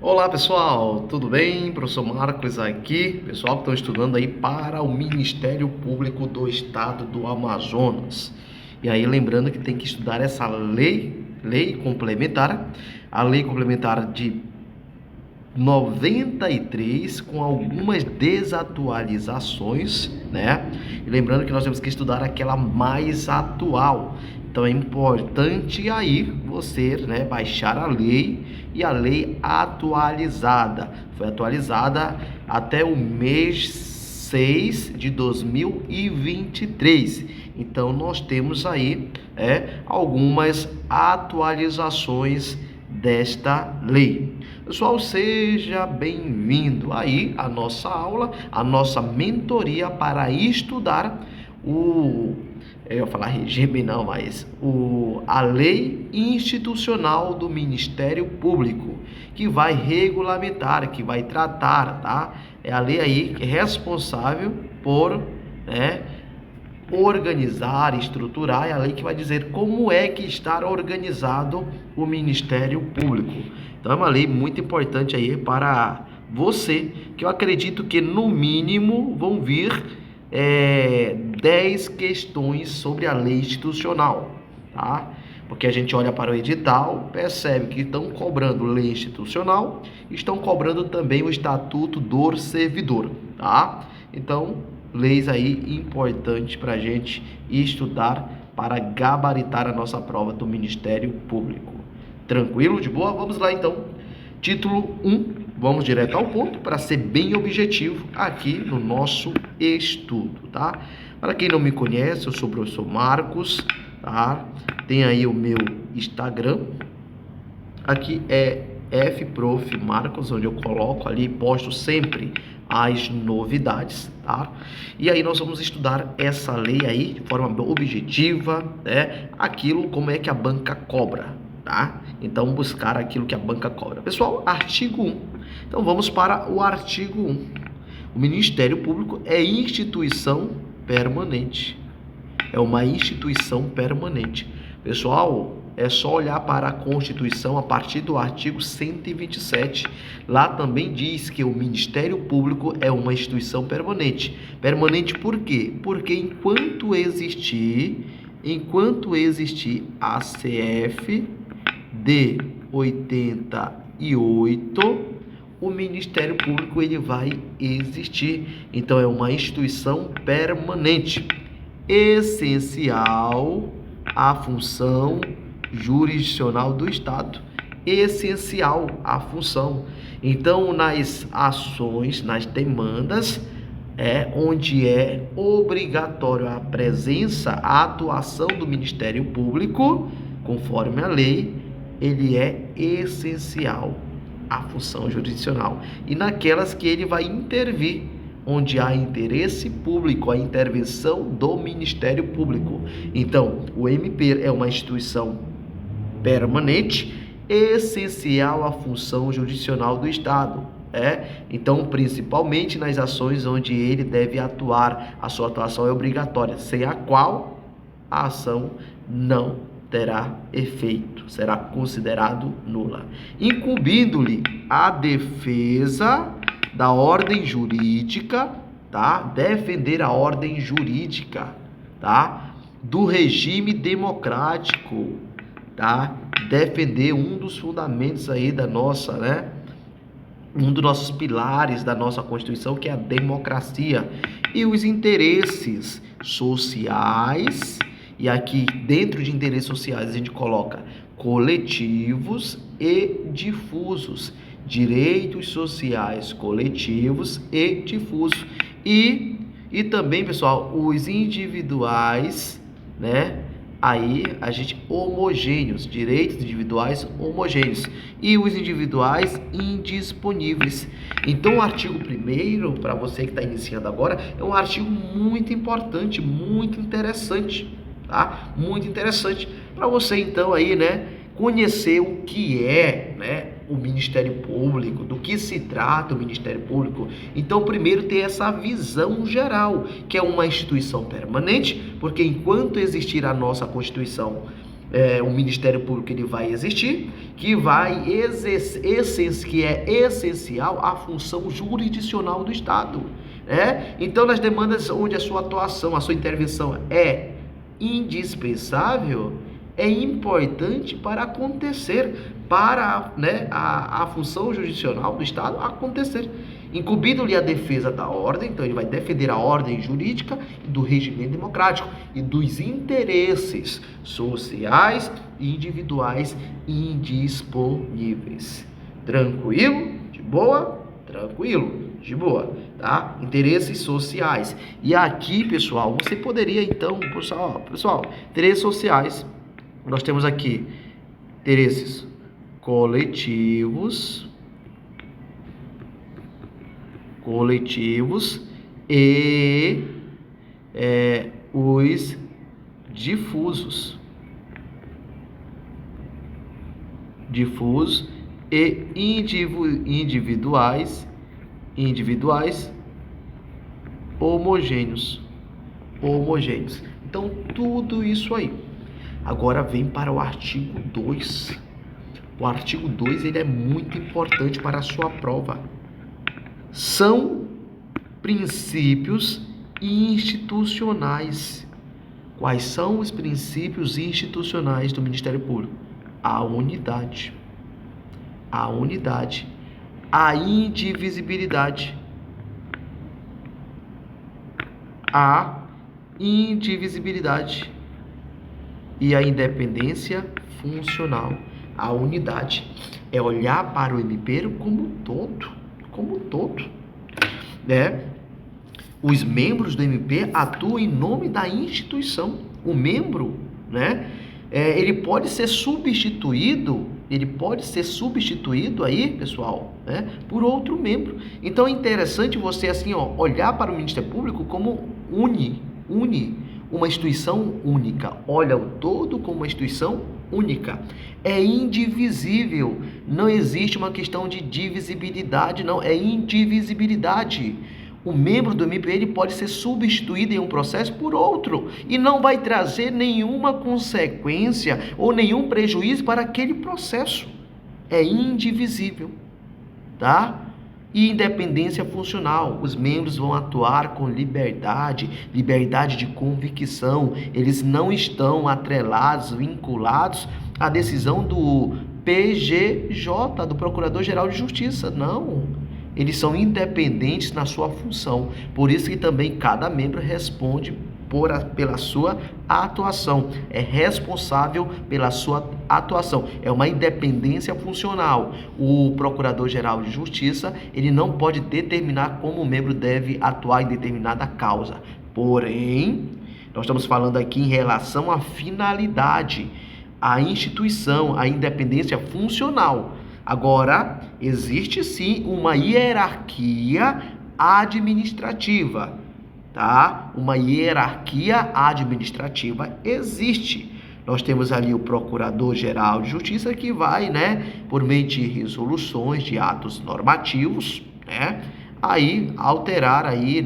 Olá pessoal, tudo bem? Professor Marcos aqui, pessoal que estão estudando aí para o Ministério Público do Estado do Amazonas. E aí lembrando que tem que estudar essa lei complementar, a lei complementar de 93 com algumas desatualizações, né? E lembrando que nós temos que estudar aquela mais atual. Então é importante aí você, né, baixar a lei e a lei atualizada. Foi atualizada até o mês 6 de 2023. Então nós temos aí algumas atualizações desta lei. Pessoal, seja bem-vindo aí à nossa aula, à nossa mentoria para estudar eu ia falar regime não, mas a lei institucional do Ministério Público, que vai regulamentar, que vai tratar, tá? É a lei aí que é responsável por, organizar, estruturar, é a lei que vai dizer como é que está organizado o Ministério Público. Então é uma lei muito importante aí para você, que eu acredito que no mínimo vão vir 10 questões sobre a lei institucional, tá? Porque a gente olha para o edital, percebe que estão cobrando lei institucional, estão cobrando também o Estatuto do Servidor, tá? Então, leis aí importantes para a gente estudar para gabaritar a nossa prova do Ministério Público. Tranquilo? De boa? Vamos lá então. Título 1. Vamos direto ao ponto para ser bem objetivo aqui no nosso estudo, tá? Para quem não me conhece, eu sou o professor Marcos, tá? Tem aí o meu Instagram. Aqui é FProf Marcos, onde eu coloco ali, posto sempre as novidades, tá? E aí nós vamos estudar essa lei aí de forma objetiva, né? Aquilo como é que a banca cobra, tá? Então buscar aquilo que a banca cobra. Pessoal, artigo 1. Então vamos para o artigo 1. O Ministério Público é instituição permanente. É uma instituição permanente. Pessoal, é só olhar para a Constituição a partir do artigo 127. Lá também diz que o Ministério Público é uma instituição permanente. Permanente por quê? Porque enquanto existir a CF de 88, o Ministério Público ele vai existir. Então é uma instituição permanente, essencial à função jurisdicional do Estado, essencial à função. Então nas ações, nas demandas, onde é obrigatório a presença, a atuação do Ministério Público, conforme a lei, ele é essencial à função jurisdicional. E naquelas que ele vai intervir, onde há interesse público, a intervenção do Ministério Público. Então, o MP é uma instituição permanente, essencial à função jurisdicional do Estado. Então, principalmente nas ações onde ele deve atuar, a sua atuação é obrigatória, sem a qual a ação não terá efeito, será considerado nula, incumbindo-lhe a defesa da ordem jurídica, tá? Defender a ordem jurídica, tá? Do regime democrático, tá? Defender um dos fundamentos aí da nossa, um dos nossos pilares da nossa Constituição, que é a democracia, e os interesses sociais. E aqui, dentro de interesses sociais, a gente coloca coletivos e difusos. Direitos sociais coletivos e difusos. E também, pessoal, os individuais, Aí a gente homogêneos, direitos individuais homogêneos e os individuais indisponíveis. Então o artigo 1º, para você que está iniciando agora, é um artigo muito importante, muito interessante, tá? Muito interessante para você então aí, conhecer o que é, o Ministério Público, do que se trata o Ministério Público. Então, primeiro ter essa visão geral, que é uma instituição permanente, porque enquanto existir a nossa Constituição o Ministério Público ele vai existir, que vai que é essencial à função jurisdicional do Estado. Então, nas demandas onde a sua atuação, a sua intervenção é indispensável, é importante para acontecer, para a função jurisdicional do Estado acontecer. Incumbindo-lhe a defesa da ordem, então ele vai defender a ordem jurídica do regime democrático e dos interesses sociais e individuais indisponíveis. Tranquilo? De boa? Tranquilo, de boa, tá? Interesses sociais. E aqui, pessoal, você poderia então, pessoal, interesses sociais. Nós temos aqui interesses coletivos e os difusos e individuais homogêneos. Então, tudo isso aí. Agora vem para o artigo 2. O artigo 2 ele é muito importante para a sua prova. São princípios institucionais. Quais são os princípios institucionais do Ministério Público? A unidade, a indivisibilidade, e a independência funcional. A unidade é olhar para o MP como todo, Os membros do MP atuam em nome da instituição. O membro, ele pode ser substituído aí, pessoal, por outro membro. Então é interessante você assim, olhar para o Ministério Público como uma instituição única. Olha o todo como uma instituição única. É indivisível. Não existe uma questão de divisibilidade, não. É indivisibilidade. O membro do MP ele pode ser substituído em um processo por outro e não vai trazer nenhuma consequência ou nenhum prejuízo para aquele processo. É indivisível, tá? E independência funcional. Os membros vão atuar com liberdade de convicção. Eles não estão atrelados, vinculados à decisão do PGJ, do Procurador-Geral de Justiça. Não. Eles são independentes na sua função. Por isso que também cada membro responde pela sua atuação. É responsável pela sua atuação. É uma independência funcional. O Procurador-Geral de Justiça, ele não pode determinar como o membro deve atuar em determinada causa. Porém, nós estamos falando aqui em relação à finalidade, à instituição, à independência funcional. Agora, existe sim uma hierarquia administrativa, tá? Uma hierarquia administrativa existe. Nós temos ali o Procurador-Geral de Justiça que vai, por meio de resoluções, de atos normativos, aí alterar aí,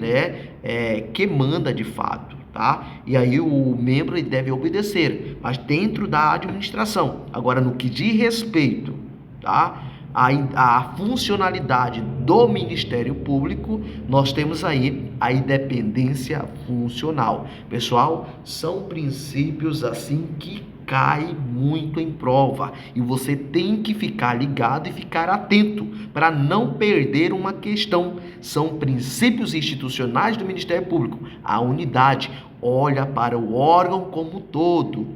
que manda de fato, tá? E aí o membro ele deve obedecer, mas dentro da administração. Agora, no que diz respeito, tá? A funcionalidade do Ministério Público, nós temos aí a independência funcional. Pessoal, são princípios assim que caem muito em prova e você tem que ficar ligado e ficar atento para não perder uma questão. São princípios institucionais do Ministério Público. A unidade olha para o órgão como todo.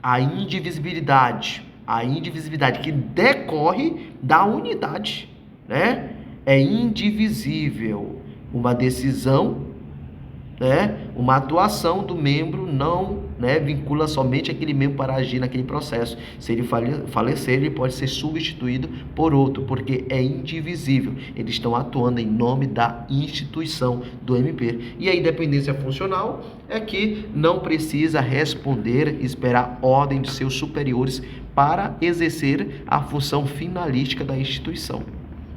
A indivisibilidade que decorre da unidade, É indivisível. Uma decisão, uma atuação do membro não, vincula somente aquele membro para agir naquele processo. Se ele falecer, ele pode ser substituído por outro, porque é indivisível. Eles estão atuando em nome da instituição do MP. E a independência funcional é que não precisa responder, esperar ordem de seus superiores para exercer a função finalística da instituição,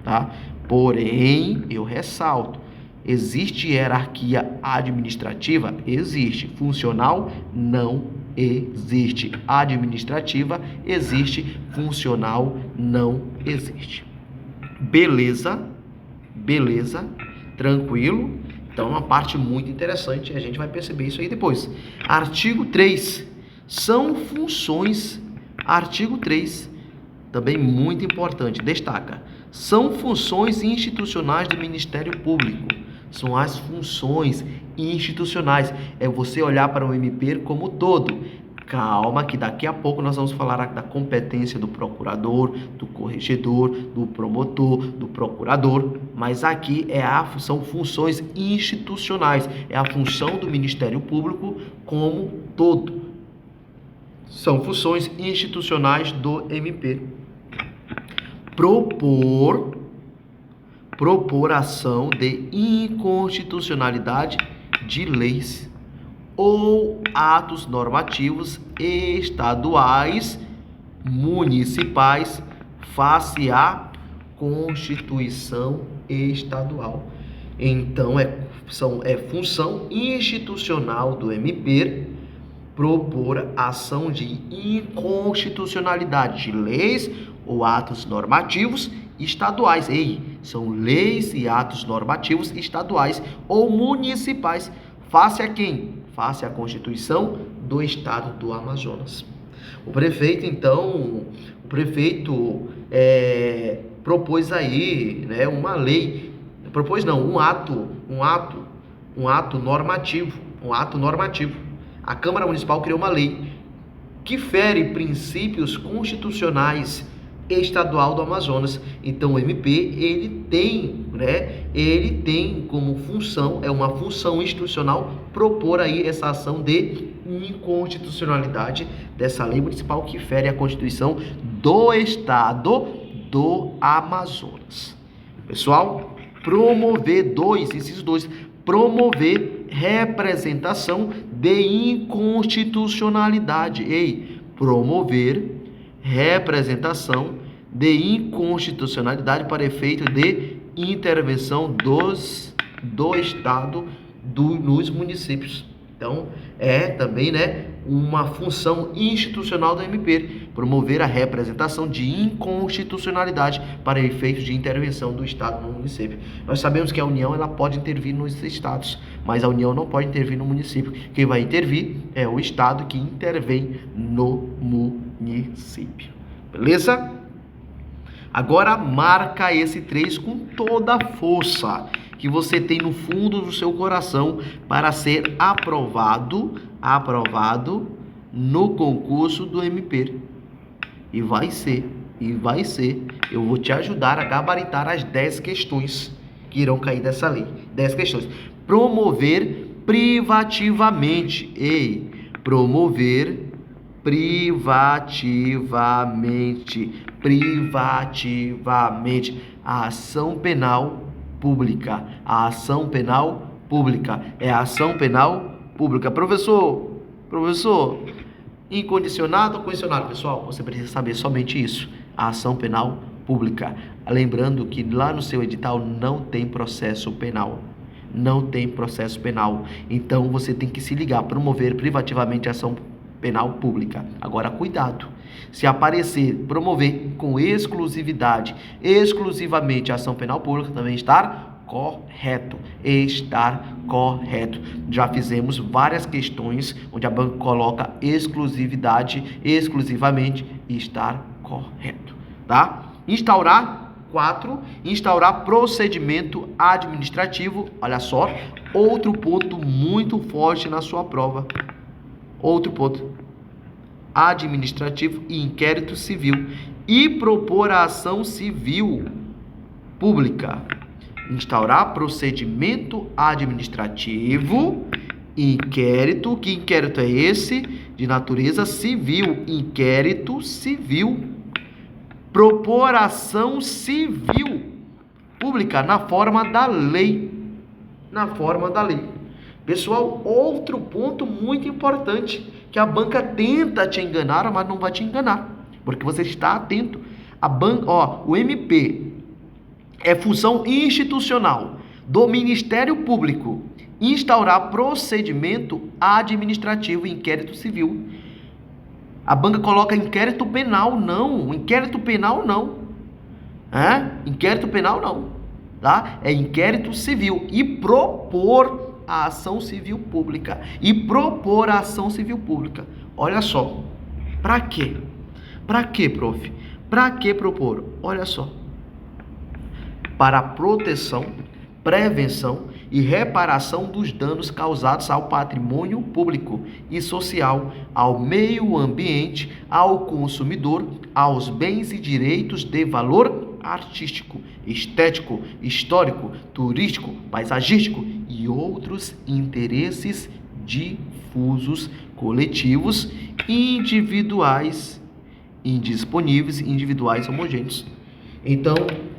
tá? Porém, eu ressalto, existe hierarquia administrativa? Existe. Funcional? Não existe. Administrativa existe, funcional não existe. Beleza? Beleza? Tranquilo? Então é uma parte muito interessante, a gente vai perceber isso aí depois. Artigo 3. São funções. Artigo 3. Também muito importante, destaca. São funções institucionais do Ministério Público. São as funções institucionais. É você olhar para o MP como todo. Calma, que daqui a pouco nós vamos falar da competência do procurador, do corregedor, do promotor, do procurador. Mas aqui são funções institucionais. É a função do Ministério Público como todo. São funções institucionais do MP. Propor ação de inconstitucionalidade de leis ou atos normativos estaduais, municipais, face à Constituição Estadual. Então, é função institucional do MP propor ação de inconstitucionalidade de leis ou atos normativos estaduais. São leis e atos normativos estaduais ou municipais. Face a quem? Face à Constituição do Estado do Amazonas. O prefeito, então, propôs aí, né, uma lei, um ato normativo. A Câmara Municipal criou uma lei que fere princípios constitucionais estadual do Amazonas. Então o MP, ele tem como função, é uma função institucional, propor aí essa ação de inconstitucionalidade dessa lei municipal que fere a Constituição do Estado do Amazonas. Pessoal, inciso 2, promover representação de inconstitucionalidade. Promover representação de inconstitucionalidade para efeito de intervenção do Estado nos municípios. Então, é também, uma função institucional do MP, promover a representação de inconstitucionalidade para efeitos de intervenção do Estado no município. Nós sabemos que a União ela pode intervir nos estados, mas a União não pode intervir no município. Quem vai intervir é o Estado que intervém no município. Beleza? Agora marca esse 3 com toda a força que você tem no fundo do seu coração para ser aprovado no concurso do MP. E vai ser. Eu vou te ajudar a gabaritar as 10 questões que irão cair dessa lei. 10 questões. Promover privativamente. Promover privativamente a ação penal pública. A ação penal pública é a ação penal pública. Professor, incondicionado ou condicionado? Pessoal, você precisa saber somente isso. A ação penal pública. Lembrando que lá no seu edital não tem processo penal. Então, você tem que se ligar. Promover privativamente a ação penal pública. Agora, cuidado. Se aparecer promover com exclusivamente a ação penal pública, também estar correto. Já fizemos várias questões onde a banca coloca exclusivamente e estar correto, tá? Instaurar procedimento administrativo. Olha só, outro ponto muito forte na sua prova. Outro ponto. Administrativo e inquérito civil. E propor a ação civil pública. Instaurar procedimento administrativo, inquérito. Que inquérito é esse? De natureza civil. Inquérito civil. Propor ação civil pública na forma da lei. Pessoal, outro ponto muito importante, que a banca tenta te enganar, mas não vai te enganar, porque você está atento. O MP é função institucional do Ministério Público instaurar procedimento administrativo e inquérito civil. A banca coloca inquérito penal, não. Inquérito penal, não. Inquérito penal, não. Tá? É inquérito civil. E propor a ação civil pública. Olha só. Para quê? Para quê, prof? Para que propor? Olha só. Para proteção, prevenção e reparação dos danos causados ao patrimônio público e social, ao meio ambiente, ao consumidor, aos bens e direitos de valor artístico, estético, histórico, turístico, paisagístico e outros interesses difusos, coletivos, individuais, indisponíveis, individuais homogêneos. Então,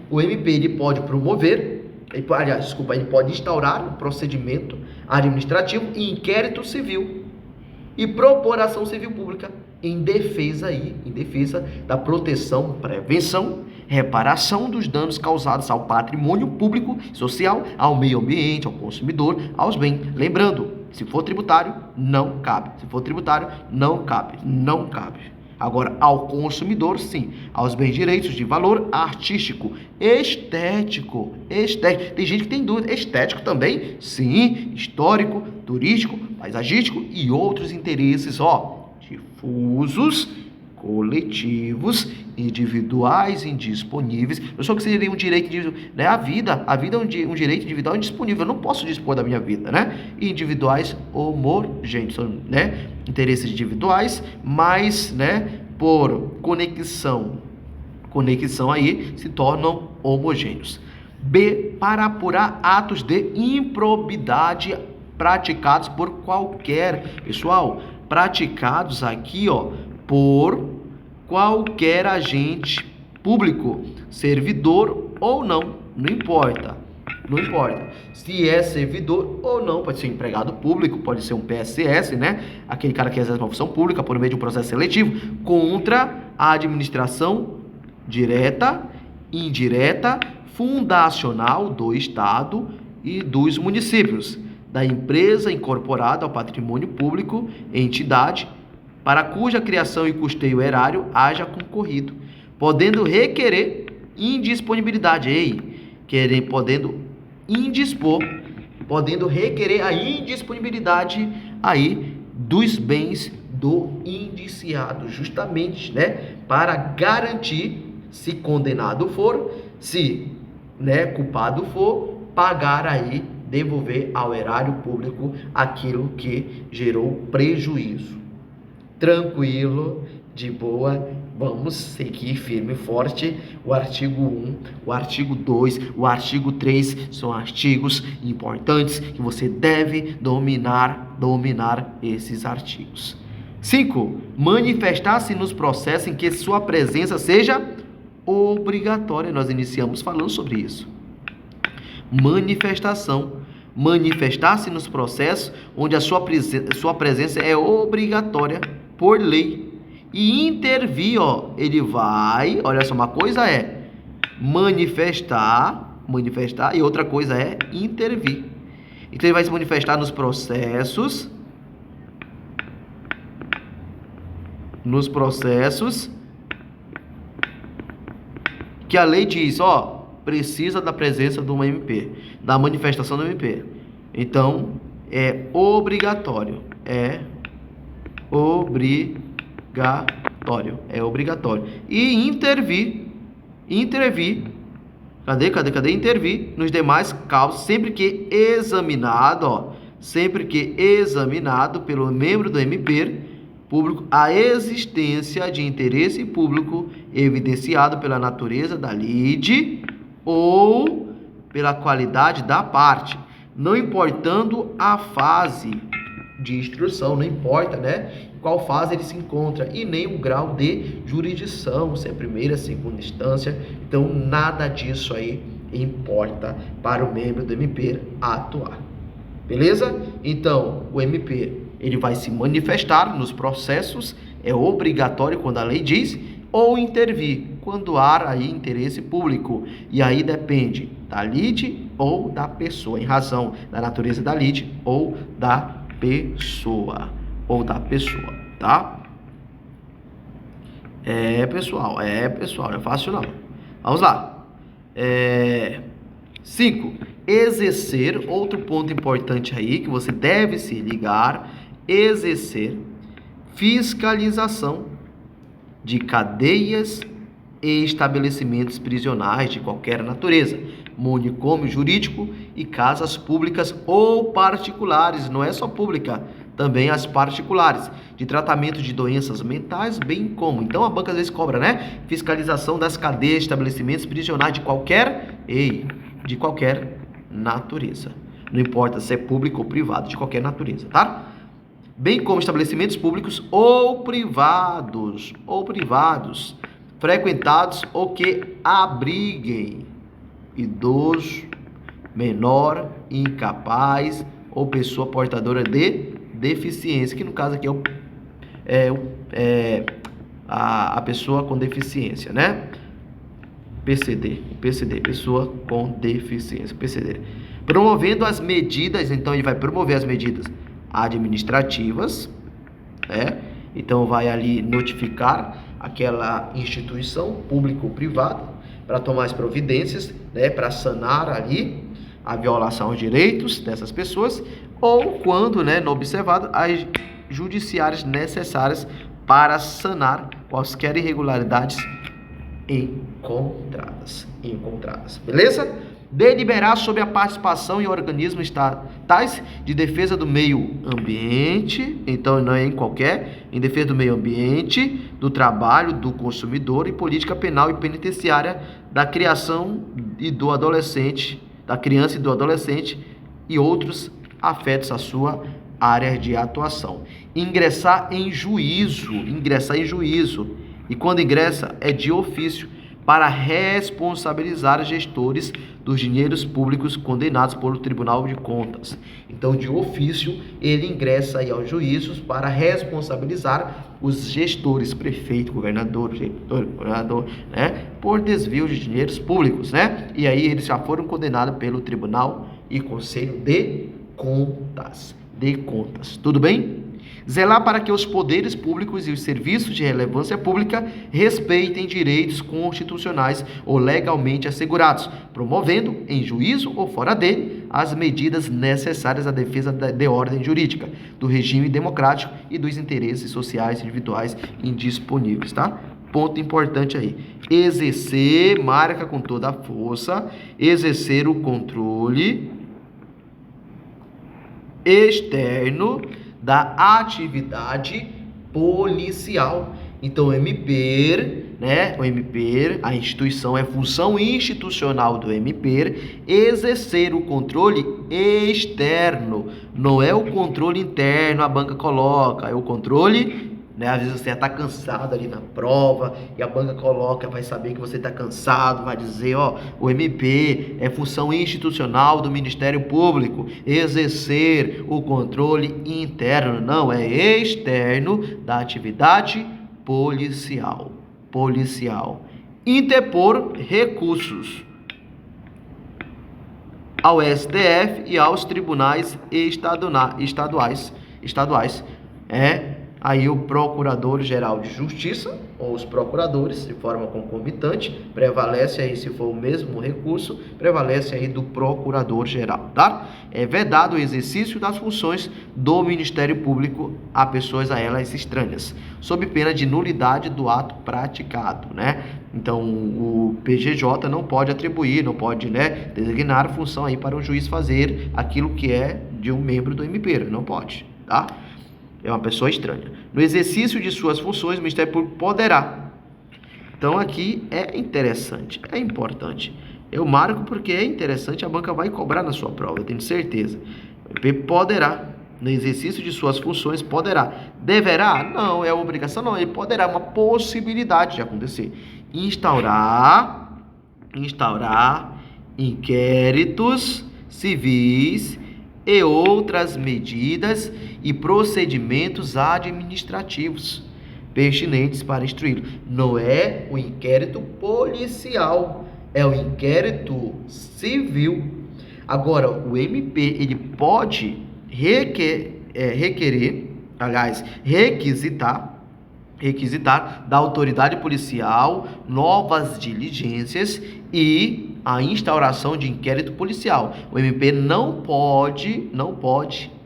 o MP ele pode promover, ele pode instaurar um procedimento administrativo e inquérito civil e propor ação civil pública em defesa da proteção, prevenção, reparação dos danos causados ao patrimônio público, social, ao meio ambiente, ao consumidor, aos bens. Lembrando, se for tributário, não cabe. Não cabe. Agora, ao consumidor, sim. Aos bens direitos de valor artístico, estético. Tem gente que tem dúvida. Estético também? Sim. Histórico, turístico, paisagístico e outros interesses, difusos, coletivos, individuais, indisponíveis. Eu só que seria um direito né? A vida é um direito individual indisponível. Eu não posso dispor da minha vida, né? Individuais homogêneos, né? Interesses individuais, mas, né? Por conexão aí se tornam homogêneos. B, para apurar atos de improbidade praticados por qualquer, pessoal, praticados aqui, por qualquer agente público, servidor ou não importa. Se é servidor ou não, pode ser empregado público, pode ser um PSS, né? Aquele cara que exerce uma função pública por meio de um processo seletivo contra a administração direta, indireta, fundacional do Estado e dos municípios, da empresa incorporada ao patrimônio público, entidade, para cuja criação e custeio erário haja concorrido, podendo requerer indisponibilidade, podendo requerer a indisponibilidade aí dos bens do indiciado, justamente, né, para garantir, se condenado for, se, né, culpado for, pagar aí, devolver ao erário público aquilo que gerou prejuízo. Tranquilo, de boa, vamos seguir firme e forte. O artigo 1, o artigo 2, o artigo 3 são artigos importantes que você deve dominar esses artigos. 5. Manifestar-se nos processos em que sua presença seja obrigatória. Nós iniciamos falando sobre isso. Manifestar-se nos processos onde a sua presença é obrigatória por lei. E intervir, ele vai, olha só, uma coisa é manifestar e outra coisa é intervir. Então ele vai se manifestar nos processos que a lei diz, precisa da presença de uma MP, da manifestação do MP. Então, é obrigatório. E intervir. Cadê? Intervir nos demais casos, sempre que examinado pelo membro do MP público a existência de interesse público evidenciado pela natureza da lide ou pela qualidade da parte, não importando a fase de instrução, não importa, né, qual fase ele se encontra e nem o grau de jurisdição, se é primeira, segunda instância. Então nada disso aí importa para o membro do MP atuar. Beleza? Então o MP ele vai se manifestar nos processos, é obrigatório quando a lei diz, ou intervir quando há aí interesse público. E aí depende da lide ou da pessoa, em razão da natureza da lide ou da pessoa. Tá? Pessoal, não é fácil não. Vamos lá. 5. Exercer, outro ponto importante aí que você deve se ligar, exercer fiscalização de cadeias e estabelecimentos prisionais de qualquer natureza, manicômio jurídico e casas públicas ou particulares, não é só pública, também as particulares, de tratamento de doenças mentais, bem como. Então a banca às vezes cobra, né? Fiscalização das cadeias e estabelecimentos prisionais de qualquer natureza. Não importa se é público ou privado, de qualquer natureza, tá? Bem como estabelecimentos públicos ou privados, frequentados ou que abriguem idoso, menor, incapaz ou pessoa portadora de deficiência, que no caso aqui a pessoa com deficiência, né? PCD, pessoa com deficiência, PCD. Promovendo as medidas, então ele vai promover as medidas administrativas, né? Então vai ali notificar aquela instituição pública ou privada para tomar as providências, né, para sanar ali a violação aos direitos dessas pessoas, ou quando, né, não observado, as judiciárias necessárias para sanar quaisquer irregularidades encontradas. Beleza? Deliberar sobre a participação em organismos estatais de defesa do meio ambiente, então não é em defesa do meio ambiente, do trabalho, do consumidor e política penal e penitenciária da criação e do adolescente, da criança e do adolescente e outros afetos à sua área de atuação. Ingressar em juízo, e quando ingressa é de ofício, para responsabilizar gestores dos dinheiros públicos condenados pelo Tribunal de Contas. Então, de ofício, ele ingressa aí aos juízos para responsabilizar os gestores, prefeito, governador, né, por desvio de dinheiros públicos, né? E aí eles já foram condenados pelo Tribunal e Conselho de Contas. Tudo bem? Zelar para que os poderes públicos e os serviços de relevância pública respeitem direitos constitucionais ou legalmente assegurados, promovendo, em juízo ou fora de, as medidas necessárias à defesa de ordem jurídica, do regime democrático e dos interesses sociais individuais indisponíveis, tá? Ponto importante aí. Exercer, marca com toda a força, exercer o controle externo da atividade policial. Então, o MP, né? O MP, a instituição, é função institucional do MP exercer o controle externo. Não é o controle interno, a banca coloca, é o controle, né? Às vezes você está cansado ali na prova e a banca coloca, vai saber que você está cansado, vai dizer, ó, o MP é função institucional do Ministério Público exercer o controle interno, não, é externo da atividade policial. Interpor recursos ao STF e aos tribunais estaduais. Aí o Procurador-Geral de Justiça, ou os procuradores, de forma concomitante, prevalece aí, se for o mesmo recurso, prevalece aí do Procurador-Geral, tá? É vedado o exercício das funções do Ministério Público a pessoas a elas estranhas, sob pena de nulidade do ato praticado, né? Então, o PGJ não pode atribuir, não pode, né, designar função aí para um juiz fazer aquilo que é de um membro do MP, não pode, tá? É uma pessoa estranha. No exercício de suas funções, o Ministério Público poderá. Então, aqui é interessante, é importante. Eu marco porque é interessante, a banca vai cobrar na sua prova, eu tenho certeza. O MP poderá. No exercício de suas funções, poderá. Deverá? Não, é obrigação, não. Ele poderá, uma possibilidade de acontecer. Instaurar inquéritos civis e outras medidas e procedimentos administrativos. pertinentes para instruí-lo. Não é o inquérito policial, é o inquérito civil. Agora, o MP ele pode requisitar da autoridade policial novas diligências e a instauração de inquérito policial. O MP não pode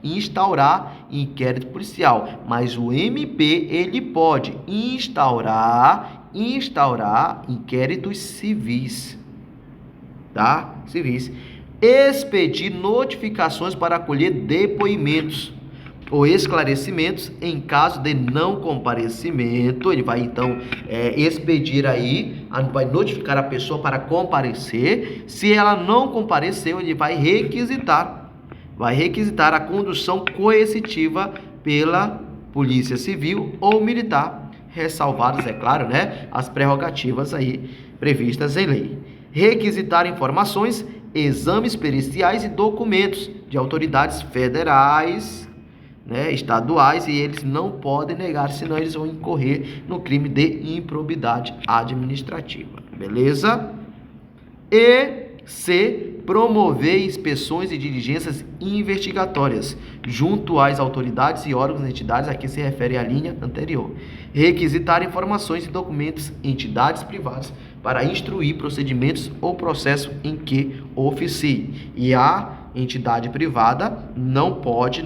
instaurar inquérito policial, mas o MP ele pode instaurar inquéritos civis, tá? Civis. Expedir notificações para acolher depoimentos ou esclarecimentos em caso de não comparecimento. Ele vai então expedir aí, vai notificar a pessoa para comparecer. Se ela não compareceu, ele vai requisitar a condução coercitiva pela Polícia Civil ou Militar, ressalvadas, é claro, né, as prerrogativas aí previstas em lei. Requisitar informações, exames periciais e documentos de autoridades federais, né, estaduais, e eles não podem negar, senão eles vão incorrer no crime de improbidade administrativa, beleza? E C, promover inspeções e diligências investigatórias junto às autoridades e órgãos e entidades, aqui se refere à linha anterior. Requisitar informações e documentos em entidades privadas para instruir procedimentos ou processo em que oficie. E a entidade privada não pode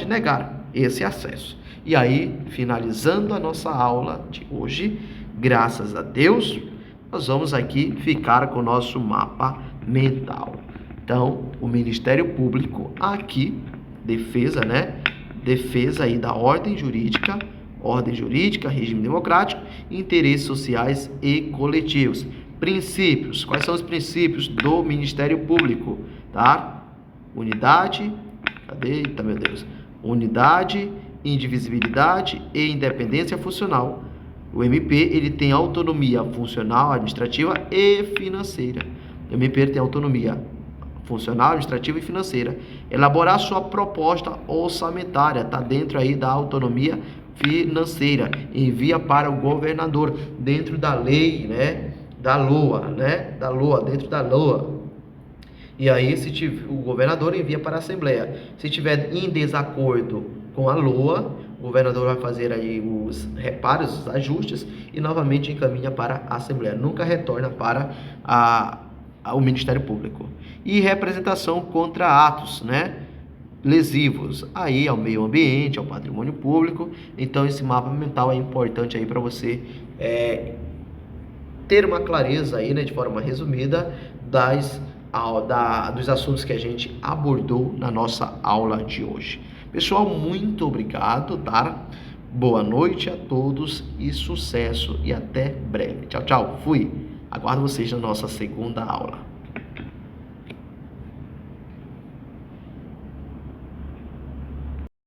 negar esse acesso. E aí, finalizando a nossa aula de hoje, graças a Deus, nós vamos aqui ficar com o nosso mapa mental. Então, o Ministério Público aqui, defesa, né? Defesa aí da ordem jurídica, regime democrático, interesses sociais e coletivos. Princípios. Quais são os princípios do Ministério Público? Tá? Unidade, Unidade, indivisibilidade e independência funcional. O MP ele tem autonomia funcional, administrativa e financeira. O MP tem autonomia funcional, administrativa e financeira. Elaborar sua proposta orçamentária, está dentro aí da autonomia financeira. Envia para o governador, dentro da lei, né? Da LOA, dentro da LOA. E aí, o governador envia para a Assembleia. Se tiver em desacordo com a LOA, o governador vai fazer aí os reparos, os ajustes e novamente encaminha para a Assembleia. Nunca retorna para o Ministério Público. E representação contra atos, né, lesivos aí ao meio ambiente, ao patrimônio público. Então esse mapa mental é importante aí para você ter uma clareza aí, né, de forma resumida dos assuntos que a gente abordou na nossa aula de hoje. Pessoal, muito obrigado, tá? Boa noite a todos e sucesso e até breve. Tchau, tchau. Fui. Aguardo vocês na nossa segunda aula.